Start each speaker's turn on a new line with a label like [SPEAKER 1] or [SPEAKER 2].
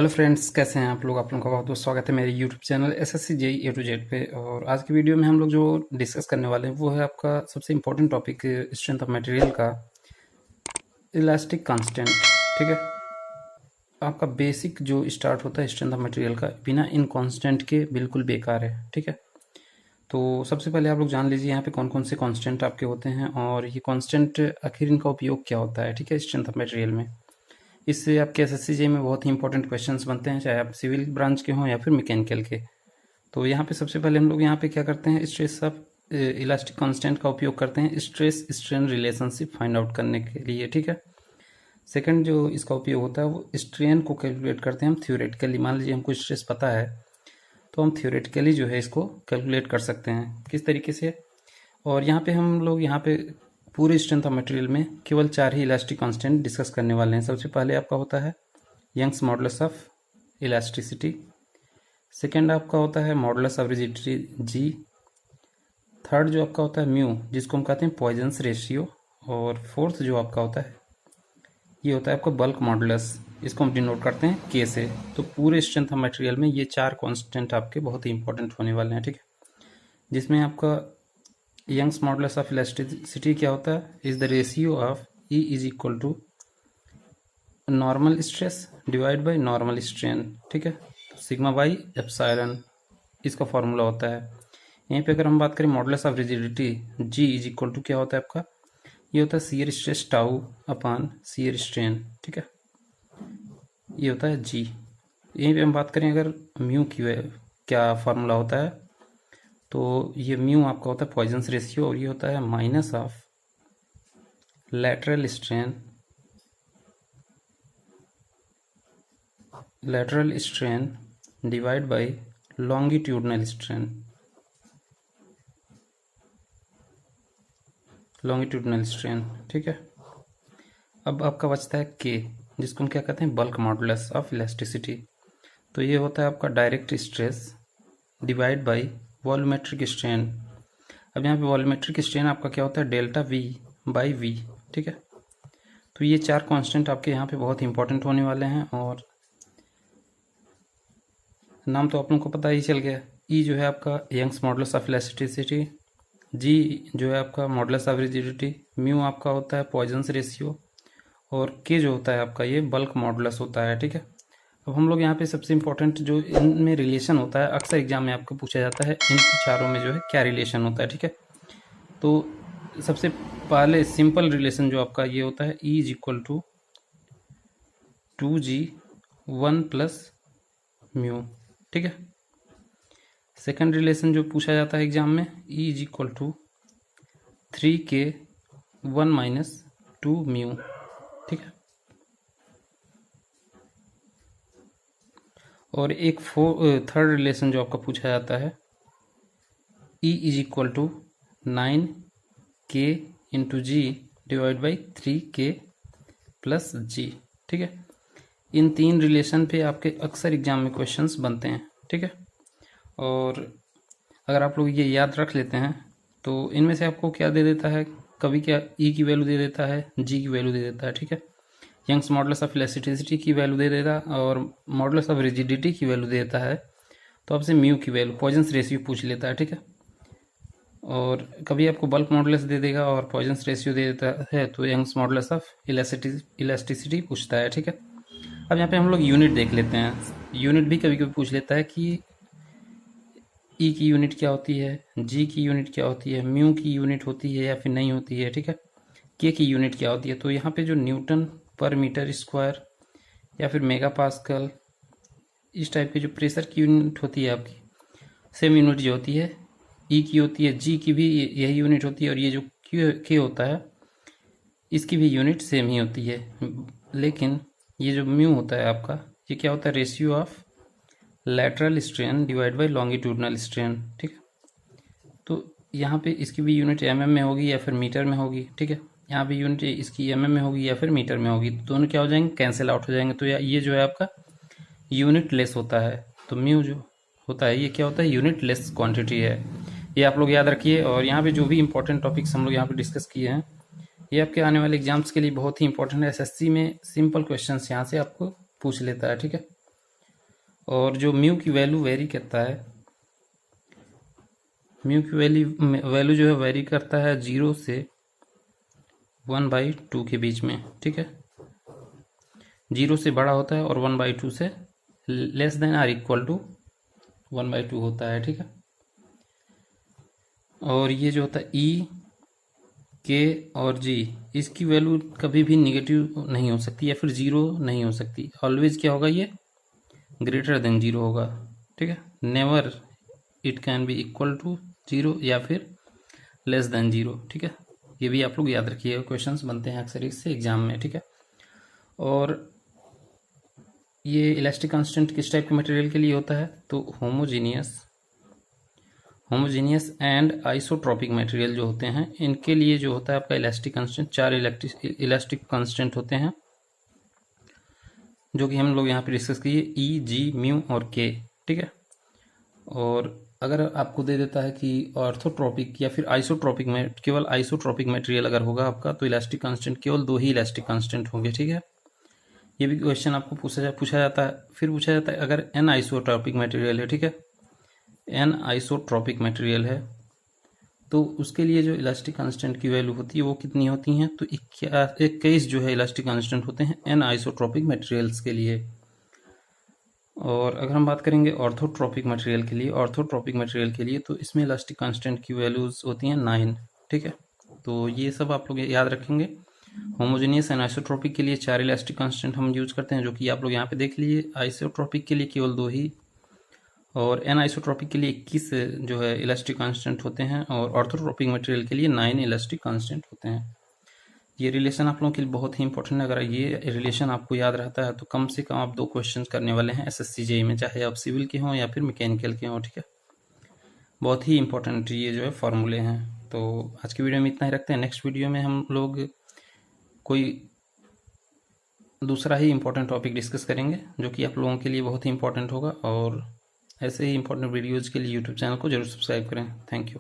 [SPEAKER 1] Hello friends, कैसे हैं आप लोग लोगों का बहुत बहुत स्वागत है मेरे YouTube channel SSC JE A to Z पे। और आज की वीडियो में हम लोग जो डिस्कस करने वाले हैं वो है आपका सबसे important topic strength of material का इलास्टिक कांस्टेंट। ठीक है, आपका बेसिक जो स्टार्ट होता है स्ट्रेंथ ऑफ मटेरियल का बिना इन कांस्टेंट के बिल्कुल बेकार है। ठीक है, तो सबसे पहले आप लोग जान लीजिए यहाँ पे कौन कौन से कांस्टेंट आपके होते हैं और ये कांस्टेंट आखिर इनका उपयोग क्या होता है। ठीक है, स्ट्रेंथ ऑफ मटेरियल में इससे आपके एसएससी जेईई में बहुत ही इंपॉर्टेंट क्वेश्चंस बनते हैं, चाहे आप सिविल ब्रांच के हों या फिर मैकेनिकल के। तो यहाँ पे सबसे पहले हम लोग यहाँ पे क्या करते हैं, स्ट्रेस ऑफ इलास्टिक कांस्टेंट का उपयोग करते हैं stress strain relationship find out करने के लिए। ठीक है, सेकंड जो इसका उपयोग होता है वो स्ट्रेन को कैलकुलेट करते हैं हम थ्योरेटिकली। मान लीजिए हमको स्ट्रेस पता है तो हम थ्योरेटिकली जो है इसको कैलकुलेट कर सकते हैं किस तरीके से। और यहाँ पे हम लोग यहाँ पे पूरे स्ट्रेंथ ऑफ मटेरियल में केवल 4 ही इलास्टिक कांस्टेंट डिस्कस करने वाले हैं। सबसे पहले आपका होता है Young's modulus of elasticity, second आपका होता है modulus of rigidity G, third जो आपका होता है म्यू जिसको हम कहते हैं पॉइजन्स रेशियो, और फोर्थ जो आपका होता है ये होता है आपका बल्क मॉडुलस, इसको हम डिनोट करते हैं के से। तो पूरे स्ट्रेंथ ऑफ मटेरियल में ये 4 कांस्टेंट आपके बहुत ही इंपॉर्टेंट होने वाले हैं। ठीक है, जिसमें आपका यंग्स मॉडुलस ऑफ इलास्टिसिटी क्या होता है, is the ratio of E is equal to normal stress divide by normal strain. ठीक है, सिग्मा बाई एप्सिलॉन इसका फॉर्मूला होता है। यहीं पे अगर हम बात करें modulus of rigidity G is equal to क्या होता है आपका, ये होता है shear stress tau upon shear strain. ठीक है, ये होता है जी। यहीं पे हम बात करें अगर म्यू की क्या फार्मूला होता है, तो ये म्यू आपका होता है पॉइजन्स रेशियो और ये होता है minus of lateral strain divide by longitudinal strain। ठीक है, अब आपका बचता है के जिसको हम क्या कहते हैं बल्क मॉडुलस ऑफ इलास्टिसिटी। तो ये होता है आपका direct stress divide bye volumetric strain. अब यहाँ पे वॉल्यूमेट्रिक स्ट्रेन आपका क्या होता है डेल्टा वी बाई वी। ठीक है, तो ये 4 कांस्टेंट आपके यहाँ पे बहुत इंपॉर्टेंट होने वाले हैं और नाम तो आप लोगों को पता ही चल गया। ई जो है आपका यंग्स मॉडुलस ऑफ इलास्टिसिटी, जी जो है आपका मॉडुलस ऑफ रिजिडिटी, म्यू आपका होता है पॉइजन्स रेशियो और के जो होता है आपका ये बल्क मॉडुलस होता है। ठीक है, अब हम लोग यहाँ पे सबसे इंपॉर्टेंट जो इनमें रिलेशन होता है अक्सर एग्जाम में आपको पूछा जाता है इन चारों में जो है क्या रिलेशन होता है। ठीक है, तो सबसे पहले सिंपल रिलेशन जो आपका ये होता है E is equal to 2g 1 plus mu. ठीक है, सेकंड रिलेशन जो पूछा जाता है एग्जाम में E is equal to 3k 1 minus 2 mu. ठीक है, और एक थर्ड रिलेशन जो आपका पूछा जाता है E is equal to 9k into G divide by 3k plus G. ठीक है, इन 3 रिलेशन पे आपके अक्सर एग्जाम में क्वेश्चंस बनते हैं। ठीक है, और अगर आप लोग ये याद रख लेते हैं तो इनमें से आपको क्या दे देता है, कभी क्या ई की वैल्यू दे देता है, जी की वैल्यू दे देता है। ठीक है, यंग्स मॉडुलस ऑफ इलास्टिसिटी की वैल्यू दे देता है और मॉडुलस ऑफ रिजिडिटी की वैल्यू दे देता है। तो आपसे म्यू की वैल्यू पॉइजन्स रेशियो पूछ लेता है। ठीक है, और कभी आपको बल्क मॉडुलस दे देगा और पॉइजन्स रेशियो दे देता है तो यंग्स मॉडुलस ऑफ इलास्टिसिटी पूछता है। ठीक है, अब यहाँ पे हम लोग यूनिट देख लेते हैं। यूनिट भी कभी कभी पूछ लेता है कि ई की यूनिट क्या होती है, जी की यूनिट क्या होती है, म्यू की यूनिट होती है या फिर नहीं होती है। ठीक है, के की यूनिट क्या होती है। तो यहाँ पे जो न्यूटन पर मीटर स्क्वायर या फिर मेगा पास्कल इस टाइप के जो प्रेशर की यूनिट होती है आपकी सेम यूनिट जो होती है ई की होती है, जी की भी यही यूनिट होती है और ये जो के होता है इसकी भी यूनिट सेम ही होती है। लेकिन ये जो म्यू होता है आपका ये क्या होता है ratio of lateral strain divide by longitudinal strain. ठीक है, तो यहाँ पे इसकी भी यूनिट mm में होगी या फिर मीटर में होगी। ठीक है, यहाँ पे यूनिट इसकी mm में होगी या फिर मीटर में होगी, तो दोनों क्या हो जाएंगे कैंसिल आउट हो जाएंगे। तो ये जो है आपका यूनिट लेस होता है। तो म्यू जो होता है ये क्या होता है यूनिट लेस क्वांटिटी है, ये आप लोग याद रखिए। और यहाँ पे जो भी इंपॉर्टेंट टॉपिक्स हम लोग यहाँ पे डिस्कस किए हैं ये आपके आने वाले एग्जाम्स के लिए बहुत ही इंपॉर्टेंट है। एसएससी में सिंपल क्वेश्चंस यहाँ से आपको पूछ लेता है। ठीक है, और जो म्यू की वैल्यू वेरी करता है, म्यू की वैल्यू जो है वेरी करता है 0 से 1/2 के बीच में, ठीक है। 0 से बड़ा होता है और 1/2 से less than or equal to 1/2 होता है, ठीक है। और ये जो होता है ई, के और जी, इसकी वैल्यू कभी भी निगेटिव नहीं हो सकती या फिर 0 नहीं हो सकती। ऑलवेज क्या होगा, ये ग्रेटर देन 0 होगा, ठीक है। Never it can be equal to 0 या फिर लेस देन 0, ठीक है। ये भी आप लोग याद रखिएगा, क्वेश्चंस बनते हैं अक्सर इससे एग्जाम में, ठीक है। और ये इलास्टिक कांस्टेंट किस टाइप के मटेरियल के लिए होता है, तो होमोजीनियस एंड आइसोट्रॉपिक मटेरियल जो होते हैं, इनके लिए जो होता है आपका इलास्टिक कांस्टेंट 4 इलास्टिक कांस्टेंट होते हैं, जो कि हम लोग यहाँ पे डिस्कस किए, ई, जी, म्यू और के, ठीक है। और अगर आपको दे देता है कि ऑर्थोट्रॉपिक या फिर आइसोट्रॉपिक में, केवल आइसोट्रॉपिक मटेरियल अगर होगा आपका, तो इलास्टिक कांस्टेंट केवल 2 ही इलास्टिक कांस्टेंट होंगे, ठीक है। ये भी क्वेश्चन आपको पूछा जाता है। फिर पूछा जाता है अगर एन आइसोट्रॉपिक मटेरियल है, ठीक है, एन आइसोट्रॉपिक मटेरियल है, तो उसके लिए जो इलास्टिक कांस्टेंट की वैल्यू होती है वो कितनी होती हैं, तो 21 जो है इलास्टिक कांस्टेंट होते हैं एन आइसोट्रॉपिक मटेरियल्स के लिए। और अगर हम बात करेंगे ऑर्थोट्रॉपिक मटेरियल के लिए, तो इसमें इलास्टिक कांस्टेंट की वैल्यूज होती हैं 9, ठीक है। तो ये सब आप लोग याद रखेंगे। होमोजेनियस एंड आइसोट्रॉपिक के लिए 4 इलास्टिक कांस्टेंट हम यूज करते हैं, जो कि आप लोग यहाँ पे देख लीजिए। आइसोट्रॉपिक के लिए केवल 2 ही, और एन आइसोट्रॉपिक के लिए 21 जो है इलास्टिक कांस्टेंट होते हैं, और ऑर्थोट्रॉपिक मटेरियल के लिए 9 इलास्टिक कांस्टेंट होते हैं। ये रिलेशन आप लोगों के लिए बहुत ही इंपॉर्टेंट है। अगर ये रिलेशन आपको याद रहता है तो कम से कम आप 2 क्वेश्चन करने वाले हैं एसएससी जेईई में, चाहे आप सिविल के हों या फिर मैकेनिकल के हों, ठीक है। बहुत ही इंपॉर्टेंट ये जो है फॉर्मूले हैं। तो आज की वीडियो में इतना ही रखते हैं। नेक्स्ट वीडियो में हम लोग कोई दूसरा ही इंपॉर्टेंट टॉपिक डिस्कस करेंगे, जो कि आप लोगों के लिए बहुत ही इंपॉर्टेंट होगा। और ऐसे ही इंपॉर्टेंट वीडियोज़ के लिए यूट्यूब चैनल को जरूर सब्सक्राइब करें। Thank you.